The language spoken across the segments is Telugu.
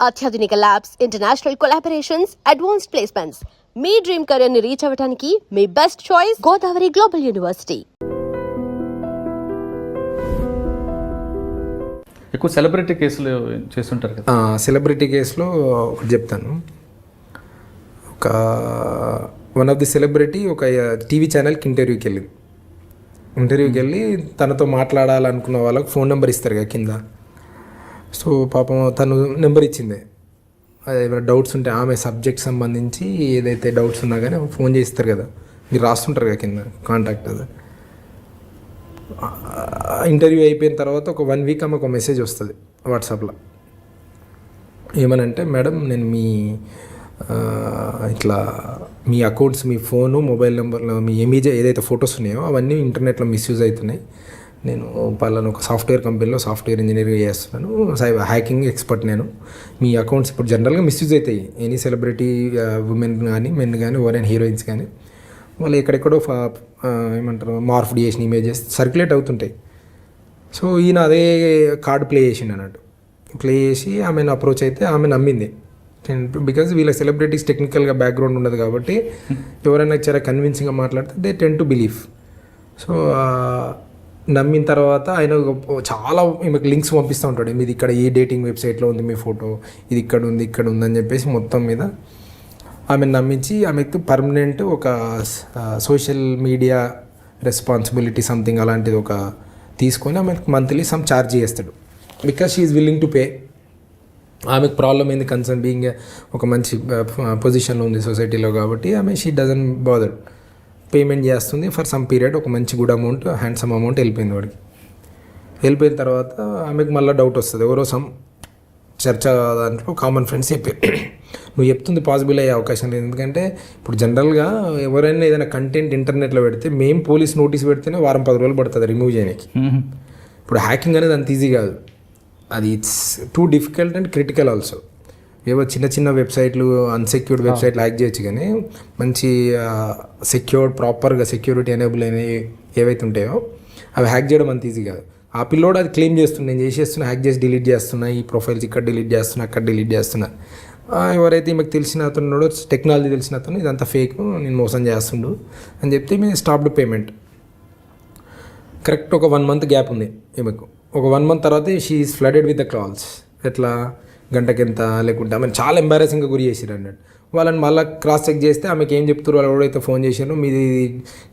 అత్యాధునిక labs, international collaborations, advanced placements. మీ డ్రీమ్ కెరీర్ ని రీచ్ అవ్వడానికి మీ best choice Godavari global university. ఎక్కువ సెలబ్రిటీ కేసులు చేస్తుంటారు కదా. సెలబ్రిటీ కేసులో ఒకటి చెప్తాను. ఒక వన్ ఆఫ్ ది సెలబ్రిటీ ఒక టీవీ ఛానల్కి ఇంటర్వ్యూకి వెళ్ళి తనతో మాట్లాడాలనుకున్న వాళ్ళకి ఫోన్ నెంబర్ ఇస్తారు కదా కింద. సో పాపం తను నెంబర్ ఇచ్చింది. ఏమైనా డౌట్స్ ఉంటే ఆమె సబ్జెక్ట్ సంబంధించి ఏదైతే డౌట్స్ ఉన్నా కానీ ఫోన్ చేస్తారు కదా, మీరు రాస్తుంటారు కదా కింద కాంటాక్ట్. అది ఇంటర్వ్యూ అయిపోయిన తర్వాత ఒక 1 వీక్ ఆమెకు ఒక మెసేజ్ వస్తుంది వాట్సాప్లో. ఏమనంటే, మేడం నేను ఇట్లా మీ అకౌంట్స్, మీ ఫోను, మొబైల్ నెంబర్లో మీ ఇమేజ్ ఏదైతే ఫొటోస్ ఉన్నాయో అవన్నీ ఇంటర్నెట్లో మిస్యూజ్ అవుతున్నాయి. నేను పలానా ఒక సాఫ్ట్వేర్ కంపెనీలో సాఫ్ట్వేర్ ఇంజనీరింగ్ చేస్తున్నాను, హ్యాకింగ్ ఎక్స్పర్ట్. నేను మీ అకౌంట్స్ ఇప్పుడు జనరల్గా మిస్యూజ్ అవుతాయి. ఎనీ సెలబ్రిటీ ఉమెన్ కానీ మెన్ కానీ ఎవరైనా హీరోయిన్స్ కానీ వాళ్ళు ఎక్కడెక్కడో ఏమంటారు మార్ఫ్డ్ చేసిన ఇమేజెస్ సర్క్యులేట్ అవుతుంటాయి. సో ఈయన అదే కార్డు ప్లే చేసిండు అన్నట్టు. ప్లే చేసి ఆమెను అప్రోచ్ అయితే ఆమె నమ్మింది. బికాజ్ వీళ్ళ సెలబ్రిటీస్ టెక్నికల్గా బ్యాక్గ్రౌండ్ ఉండదు కాబట్టి ఎవరైనా చాలా కన్విన్సింగ్గా మాట్లాడితే they ten to believe. So నమ్మిన తర్వాత ఆయన చాలా ఈమెకు లింక్స్ పంపిస్తూ ఉంటాడు. మీది ఇక్కడ ఏ డేటింగ్ వెబ్సైట్లో ఉంది మీ ఫోటో, ఇది ఇక్కడ ఉంది అని చెప్పేసి మొత్తం మీద ఆమెను నమ్మించి ఆమెకు పర్మనెంట్ ఒక సోషల్ మీడియా రెస్పాన్సిబిలిటీ సంథింగ్ అలాంటిది ఒక తీసుకొని ఆమెకు మంత్లీ సమ్ ఛార్జ్ చేస్తాడు. Because she is willing to pay. ఆమెకు ప్రాబ్లం ఏంది, కన్సర్న్ బీయింగ్ ఒక మంచి పొజిషన్లో ఉంది సొసైటీలో కాబట్టి ఆమె షీ డజన్ బాదర్ పేమెంట్ చేస్తుంది ఫర్ సమ్ పీరియడ్. ఒక మంచి గుడ్ అమౌంట్, హ్యాండ్సమ్ అమౌంట్ వెళ్ళిపోయింది వాడికి. వెళ్ళిపోయిన తర్వాత ఆమెకు మళ్ళీ డౌట్ వస్తుంది. ఎవరో సమ్ చర్చ దాంట్లో కామన్ ఫ్రెండ్స్ చెప్పారు, నువ్వు చెప్తుంది పాసిబుల్ అయ్యే అవకాశం లేదు. ఎందుకంటే ఇప్పుడు జనరల్గా ఎవరైనా ఏదైనా కంటెంట్ ఇంటర్నెట్లో పెడితే మేము పోలీస్ నోటీస్ పెడితేనే 10 రోజులు పడుతుంది రిమూవ్ చేయడానికి. ఇప్పుడు హ్యాకింగ్ అనేది అంత ఈజీ కాదు. అది it's too difficult and critical also. ఏవో చిన్న వెబ్సైట్లు, అన్సెక్యూర్డ్ వెబ్సైట్లు హ్యాక్ చేయొచ్చు, కానీ మంచి సెక్యూర్డ్ ప్రాపర్గా సెక్యూరిటీ ఎనేబుల్ అయినవి ఏవైతే ఉంటాయో అవి హ్యాక్ చేయడం అంత ఈజీ కాదు. ఆ పిల్లోడు అది క్లెయిమ్ చేస్తున్నా, నేను చేసేస్తున్నా, హ్యాక్ చేసి డిలీట్ చేస్తున్నా, ఈ ప్రొఫైల్స్ ఇక్కడ డిలీట్ చేస్తున్నా, అక్కడ డిలీట్ చేస్తున్నా. ఎవరైతే మీకు తెలిసిన అతను టెక్నాలజీ తెలిసిన అతను ఇదంతా ఫేక్, నేను మోసం చేస్తుండు అని చెప్తే మేము స్టాప్డ్ పేమెంట్. కరెక్ట్ ఒక 1 మంత్ గ్యాప్ ఉంది ఈమెకు. ఒక 1 మంత్ తర్వాత she is flooded with the calls. ఎట్లా గంటకెంత లేకుంటే ఆమె చాలా ఎంబారెసింగ్గా గురి చేసారు అన్నట్టు. వాళ్ళని మళ్ళీ క్రాస్ చెక్ చేస్తే ఆమెకి ఏం చెప్తారు, వాళ్ళు ఎవరైతే ఫోన్ చేశారో మీది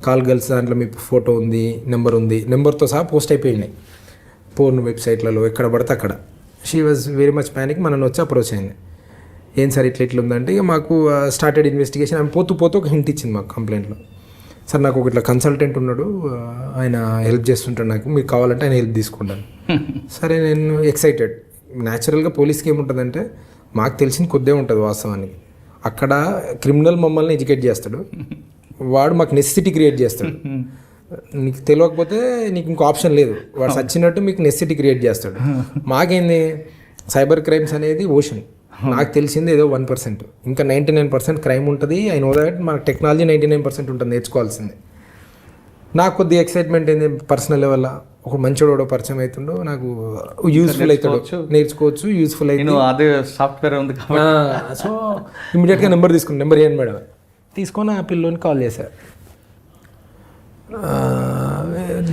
కాల్ గర్ల్స్ దాంట్లో మీ ఫోటో ఉంది, నెంబర్ ఉంది, నెంబర్తో సహా పోస్ట్ అయిపోయినాయి పోర్న్ వెబ్సైట్లలో ఎక్కడ పడితే అక్కడ. She was very much panic. మనల్ని వచ్చి అప్రోచ్ అయింది. ఏం సార్ ఇట్లా ఉందంటే ఇక మాకు స్టార్టెడ్ ఇన్వెస్టిగేషన్. ఆమె పోతూ ఒక హింట్ ఇచ్చింది మాకు కంప్లైంట్లో. సార్ నాకు ఒక ఇట్లా కన్సల్టెంట్ ఉన్నాడు, ఆయన హెల్ప్ చేస్తుంటాడు, నాకు మీరు కావాలంటే ఆయన హెల్ప్ తీసుకుంటాను. సరే నేను ఎక్సైటెడ్. న్యాచురల్గా పోలీస్కి ఏముంటుందంటే మాకు తెలిసింది కొద్దే ఉంటుంది వాస్తవానికి. అక్కడ క్రిమినల్ మమ్మల్ని ఎడ్యుకేట్ చేస్తాడు, వాడు మాకు నెసెసిటీ క్రియేట్ చేస్తాడు. నీకు తెలియకపోతే నీకు ఇంకో ఆప్షన్ లేదు, వాడు సచ్చినట్టు మీకు నెసెసిటీ క్రియేట్ చేస్తాడు. మాకేంది సైబర్ క్రైమ్స్ అనేది ఓషన్. నాకు తెలిసింది ఏదో 1%, ఇంకా 99% క్రైమ్ ఉంటుంది. ఐ నో దాట్ మనకు టెక్నాలజీ 99% ఉంటుంది నేర్చుకోవాల్సింది. నాకు కొద్దిగా ఎక్సైట్మెంట్ ఏంది పర్సనల్ లెవెల్లో, ఒక మంచివాడు పరిచయం అవుతుండో, నాకు యూస్ఫుల్ అవుతాడు, నేర్చుకోవచ్చు, యూస్ఫుల్ అవుతుంది. అదే సాఫ్ట్వేర్ ఉంది. సో ఇమీడియట్గా నెంబర్ తీసుకున్నాను. నెంబర్ ఏంటి మేడం తీసుకొని ఆ పిల్లోని కాల్ చేశారు.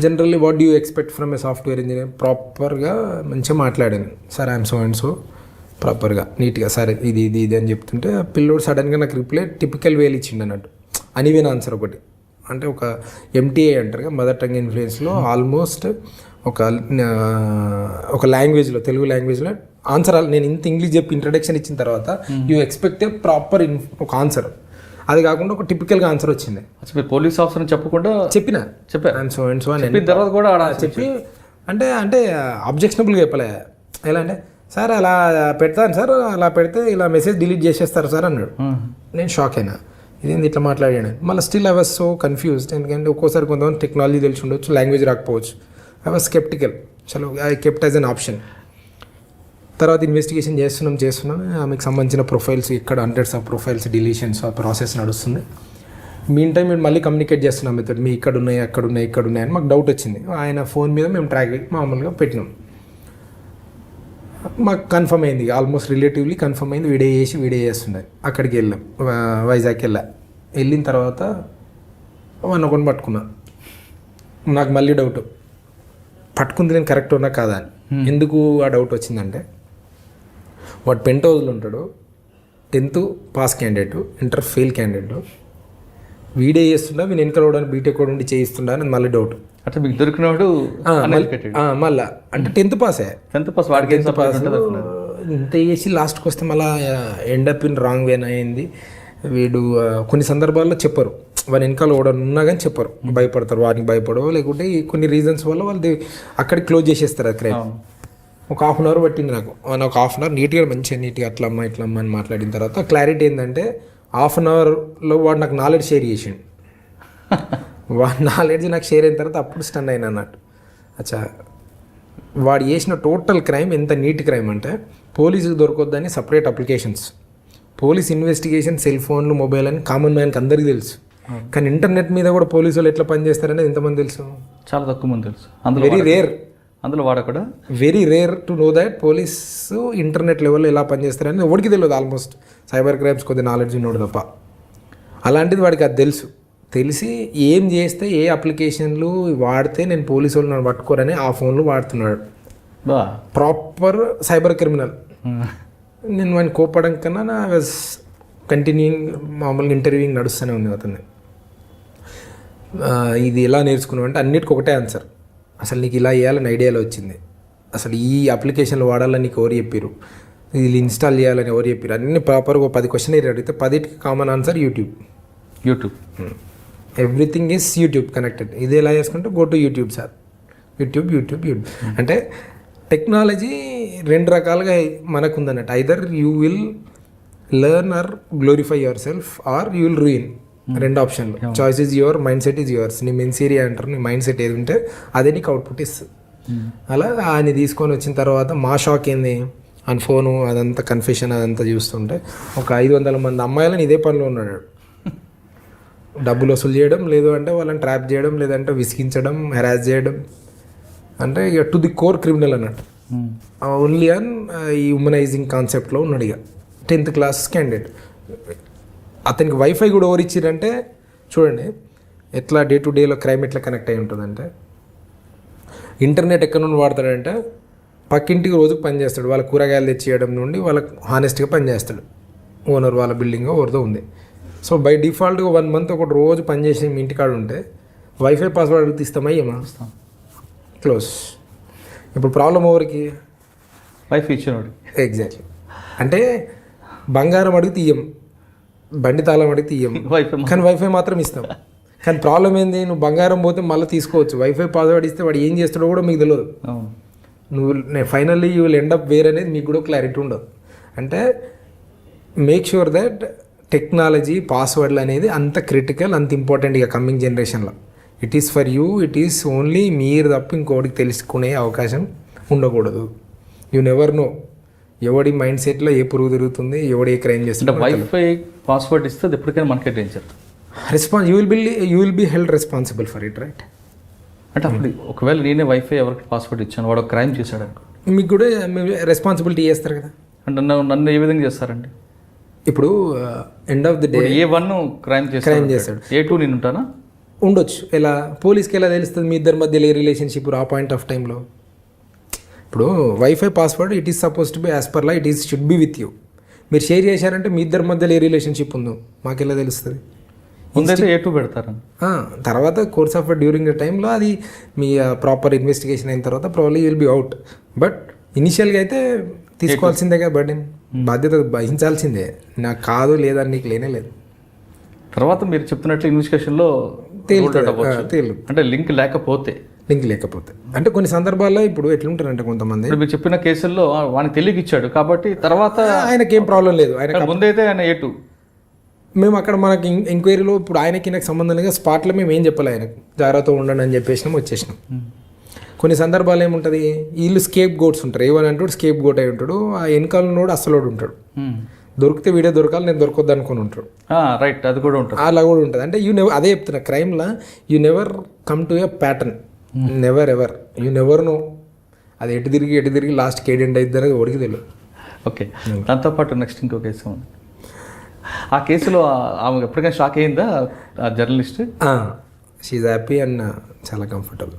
Generally what do you expect from A software engineer? ప్రాపర్గా మంచిగా మాట్లాడాను. Sir I'm so and so, ప్రాపర్గా నీట్గా సార్ ఇది అని చెప్తుంటే పిల్లోడు సడన్గా నాకు రిప్లై టిపికల్ వేలు ఇచ్చిండు అన్నట్టు. అనివేన ఆన్సర్ ఒకటి, అంటే ఒక MTA అంటారు మదర్ టంగ్ ఇన్ఫ్లుయెన్స్లో ఆల్మోస్ట్ ఒక లాంగ్వేజ్లో, తెలుగు లాంగ్వేజ్లో ఆన్సర్. నేను ఇంత ఇంగ్లీష్ చెప్పి ఇంట్రడక్షన్ ఇచ్చిన తర్వాత యూ ఎక్స్పెక్ట్ ఏ ప్రాపర్ ఒక ఆన్సర్. అది కాకుండా ఒక టిపికల్గా ఆన్సర్ వచ్చింది. పోలీస్ ఆఫీసర్ చెప్పకుండా చెప్పాను సో అండ్ సో అని తర్వాత కూడా చెప్పి అంటే అబ్జెక్షనబుల్గా చెప్పలే. ఎలా అంటే, సార్ అలా పెడతాను సార్, అలా పెడితే ఇలా మెసేజ్ డిలీట్ చేసేస్తారు సార్ అన్నాడు. నేను షాక్ అయినా, ఇదేంది ఇట్లా మాట్లాడాను. మళ్ళీ still I was so confused. ఎందుకంటే ఒక్కోసారి కొంతమంది టెక్నాలజీ తెలిసి ఉండొచ్చు, లాంగ్వేజ్ రాకపోవచ్చు. I was skeptical. చలో I kept as an option. తర్వాత ఇన్వెస్టిగేషన్ చేస్తున్నాం. ఆమెకు సంబంధించిన ప్రొఫైల్స్ ఇక్కడ హండ్రెడ్స్ ఆఫ్ ప్రొఫైల్స్ డిలీషన్స్ ఆ ప్రాసెస్ నడుస్తుంది. మీన్ టైం మేము మళ్ళీ కమ్యూనికేట్ చేస్తున్నాం మెథడ్, మీ ఇక్కడ ఉన్నాయి అని మాకు డౌట్ వచ్చింది. ఆయన ఫోన్ మీద మేము ట్రాక్ మామూలుగా పెట్టినాం. మాకు కన్ఫర్మ్ అయింది, ఆల్మోస్ట్ రిలేటివ్లీ కన్ఫర్మ్ అయింది. వీడియో చేస్తుండే. అక్కడికి వెళ్ళాం, వైజాగ్కి వెళ్ళిన తర్వాత ఒకటి పట్టుకున్నా. నాకు మళ్ళీ డౌట్, పట్టుకుంది నేను కరెక్ట్ ఉన్నా కాదా అని. ఎందుకు ఆ డౌట్ వచ్చిందంటే, వాడు పెంట్ హౌస్లో ఉంటాడు, 10th pass candidate, inter fail candidate, video చేస్తుండా, వీని వెనకాల కూడా బీటెక్ కూడా ఉండి చేయిస్తుండా అని మళ్ళీ డౌట్. అంటే మీకు దొరికినవాడు మళ్ళా అంటే 10th పాసే, 10th పాస్ వాడికి 10th పాస్ ఇంత చేసి లాస్ట్కి వస్తే మళ్ళీ ఎండప్ ఇన్ రాంగ్ వేన్ అయింది. వీడు కొన్ని సందర్భాల్లో చెప్పరు, వాని వెనకాల కూడా ఉన్నా కానీ చెప్పరు, భయపడతారు, వారికి భయపడవు, లేకుంటే కొన్ని రీజన్స్ వల్ల వాళ్ళు అక్కడికి క్లోజ్ చేసేస్తారు అది క్రైమ్. ఒక 1/2 అవర్ పట్టింది నాకు. ఒక 1/2 అవర్ నీట్గా మంచిగా నీట్గా అట్లమ్మా ఇట్లమ్మా అని మాట్లాడిన తర్వాత క్లారిటీ ఏంటంటే, 1/2 అవర్లో వాడు నాకు నాలెడ్జ్ షేర్ చేసిండు. వాడి నాలెడ్జ్ నాకు షేర్ అయిన తర్వాత అప్పుడు స్టన్ అయినా అన్నట్టు. అచ్చా, వాడు చేసిన టోటల్ క్రైమ్ ఎంత నీట్ క్రైమ్ అంటే, పోలీసుకి దొరకొద్దని separate applications, police investigation, cell ఫోన్లు, మొబైల్ అని కామన్ మ్యాన్కి అందరికీ తెలుసు. కానీ ఇంటర్నెట్ మీద కూడా పోలీసు వాళ్ళు ఎట్లా పనిచేస్తారనేది ఎంతమంది తెలుసు? చాలా తక్కువ మంది తెలుసు. వెరీ రేర్, అందులో వాడ కూడా very rare to know that police internet లెవెల్లో ఎలా పనిచేస్తారని ఎవరికి తెలియదు. ఆల్మోస్ట్ సైబర్ క్రైమ్స్ కొద్దిగా నాలెడ్జ్ ఉన్నోడు తప్ప. అలాంటిది వాడికి అది తెలిసి ఏం చేస్తే ఏ అప్లికేషన్లు వాడితే నేను పోలీసు వాళ్ళు నన్ను పట్టుకోరని ఆ ఫోన్లు వాడుతున్నాడు. Proper cyber criminal. నేను వాడిని కోపడం కన్నా నా వాజ్ కంటిన్యూయింగ్, మామూలుగా ఇంటర్వ్యూయింగ్ నడుస్తూనే ఉంది అతన్ని. ఇది ఎలా నేర్చుకున్నావు అంటే, అన్నిటికీ ఒకటే ఆన్సర్, అసలు నీకు ఇలా చేయాలని ఐడియాలో వచ్చింది, అసలు ఈ అప్లికేషన్లు వాడాలని నీకు ఎవరు చెప్పారు, ఇది ఇన్స్టాల్ చేయాలని ఎవరు చెప్పారు, అన్ని ప్రాపర్గా 10 క్వశ్చన్ అడిగితే 10టికి common answer YouTube. Everything is YouTube connected. ఇది ఎలా చేసుకుంటే go to YouTube sir, YouTube. అంటే టెక్నాలజీ 2 రకాలుగా మనకు ఉందన్నట్టు. Either you will learn or glorify yourself or you will ruin. 2 ఆప్షన్లు. Choice is your, mindset is yours. నీ మెన్సీరియా అంటారు, నీ మైండ్ సెట్ ఏది ఉంటే అదే నీకు అవుట్పుట్ ఇస్తుంది. అలా ఆయన తీసుకొని వచ్చిన తర్వాత మా షాక్ ఏంది, ఆయన ఫోను అదంతా కన్ఫెషన్ అదంతా చూస్తుంటే ఒక 500 మంది అమ్మాయిలను ఇదే పనిలో ఉన్నాడు. డబ్బులు వసూలు చేయడం, లేదు అంటే వాళ్ళని ట్రాప్ చేయడం, లేదంటే విసిగించడం, హెరాస్ చేయడం, అంటే ఇక టు ది కోర్ క్రిమినల్ అన్నట్టు. ఓన్లీ అన్ ఈ హ్యూమనైజింగ్ కాన్సెప్ట్లో ఉన్నాడు. ఇక 10th క్లాస్ క్యాండిడేట్. అతనికి వైఫై కూడా ఎవరు ఇచ్చిరంటే చూడండి ఎట్లా డే టు డేలో క్రైమ్ ఎట్లా కనెక్ట్ అయి ఉంటుందంటే, ఇంటర్నెట్ ఎక్కడ నుండి వాడతాడంటే, పక్కింటికి రోజుకు పనిచేస్తాడు, వాళ్ళ కూరగాయలు తెచ్చియడం నుండి వాళ్ళకి హానెస్ట్గా పనిచేస్తాడు. ఓనర్ వాళ్ళ బిల్డింగ్ ఎవరిదో ఉంది. సో బై డిఫాల్ట్గా 1 మంత్ ఒకటి రోజు పనిచేసి మీ ఇంటికాడ ఉంటే వైఫై పాస్వర్డ్ అడిగితే ఇస్తామా ఏమా? క్లోజ్. ఇప్పుడు ప్రాబ్లం ఎవరికి? వైఫై ఇచ్చినవాడు. ఎగ్జాక్ట్లీ. అంటే బంగారం అడిగితే ఇయ్యం, బండి తాళం అడిగితే ఇయ్యం, కానీ వైఫై మాత్రం ఇస్తాం. కానీ ప్రాబ్లం ఏంది, నువ్వు బంగారం పోతే మళ్ళీ తీసుకోవచ్చు, వైఫై పాస్వర్డ్ ఇస్తే వాడు ఏం చేస్తాడో కూడా మీకు తెలియదు. నువ్వు finally you will end up where అనేది మీకు కూడా క్లారిటీ ఉండదు. అంటే మేక్ షూర్ దట్ టెక్నాలజీ పాస్వర్డ్లు అనేది అంత క్రిటికల్, అంత ఇంపార్టెంట్. ఇక కమింగ్ జనరేషన్లో it is for you, it is only మీరు తప్ప ఇంకోటికి తెలుసుకునే అవకాశం ఉండకూడదు. యూ నెవర్ నో ఎవడి మైండ్ సెట్లో ఏ పురుగు తిరుగుతుంది, ఎవడు ఏ క్రైమ్ చేస్తుంది. వైఫై పాస్వర్డ్ ఇస్తే ఎప్పటికైనా మనకే danger. You will be held responsible for it, right? అంటే అప్పుడు ఒకవేళ నేనే వైఫై ఎవరికి పాస్వర్డ్ ఇచ్చాను, వాడు క్రైమ్ చేశాడు అనుకో, మీకు కూడా రెస్పాన్సిబిలిటీ చేస్తారు కదా. అంటే నన్ను ఏ విధంగా చేస్తారండి? ఇప్పుడు end of the day A1 crime చేస్తాడు, A2 నేను ఉంటానా? ఉండొచ్చు. ఎలా పోలీస్కి ఎలా తెలుస్తుంది మీ ఇద్దరి మధ్యలో ఏ రిలేషన్షిప్ ఆ పాయింట్ ఆఫ్ టైంలో? ఇప్పుడు wifi password it is suppose to be as per law it is should be with you. మీరు షేర్ చేశారంటే మీ ఇద్దరి మధ్యలో ఏ రిలేషన్షిప్ ఉందో మాకు ఎలా తెలుస్తుంది? ముందైతే A2 పెడతారు, తర్వాత కోర్స్ ఆఫ్ డ్యూరింగ్ ద టైంలో అది మీ ప్రాపర్ ఇన్వెస్టిగేషన్ అయిన తర్వాత probably will be out. But ఇనిషియల్గా అయితే తీసుకోవాల్సిందే కదా బర్డెన్, బాధ్యత వహించాల్సిందే. నాకు కాదు లేదా నీకు లేనే లేదు. తర్వాత మీరు చెప్తున్నట్లు ఇన్వెస్టిగేషన్లో అంటే లింక్ లేకపోతే అంటే కొన్ని సందర్భాల్లో ఇప్పుడు ఎట్లుంటారంటే కొంతమంది మీరు చెప్పిన కేసుల్లో వాడిని తెలియక ఇచ్చాడు కాబట్టి తర్వాత ఆయనకేం ప్రాబ్లం లేదు. ఆయన ముందైతే ఆయన A2 మేము అక్కడ మనకి ఎంక్వైరీలో ఇప్పుడు ఆయనకి నాకు సంబంధం లేదు, స్పాట్లో మేము ఏం చెప్పాలి, ఆయనకు జాగ్రత్త ఉండండి అని చెప్పేసినాం, వచ్చేసినాం. కొన్ని సందర్భాలు ఏముంటుంది, వీళ్ళు స్కేప్ గోట్స్ ఉంటారు, ఏమని అంటాడు స్కేప్ గోట్ అయి ఉంటాడు, ఆ వెనకాల ఉన్నోడు అస్సలోడు ఉంటాడు, దొరికితే వీడియో దొరకాలి నేను దొరకొద్దు అనుకుని ఉంటాడు. రైట్, అది కూడా ఉంటుంది, అలా కూడా ఉంటుంది. అంటే అదే చెప్తున్నా, క్రైమ్లో you never come to a pattern, never ever, you never know. అది ఎటు తిరిగి లాస్ట్కి ఏడెండ్ అయిద్దారో ఎవరికి తెలియదు. ఓకే, దాంతోపాటు నెక్స్ట్ ఇంకో కేసు ఉంది. ఆ కేసులో ఆమె ఎప్పటికైనా షాక్ అయిందా ఆ జర్నలిస్ట్? షీఈ్ హ్యాపీ అండ్ చాలా కంఫర్టబుల్.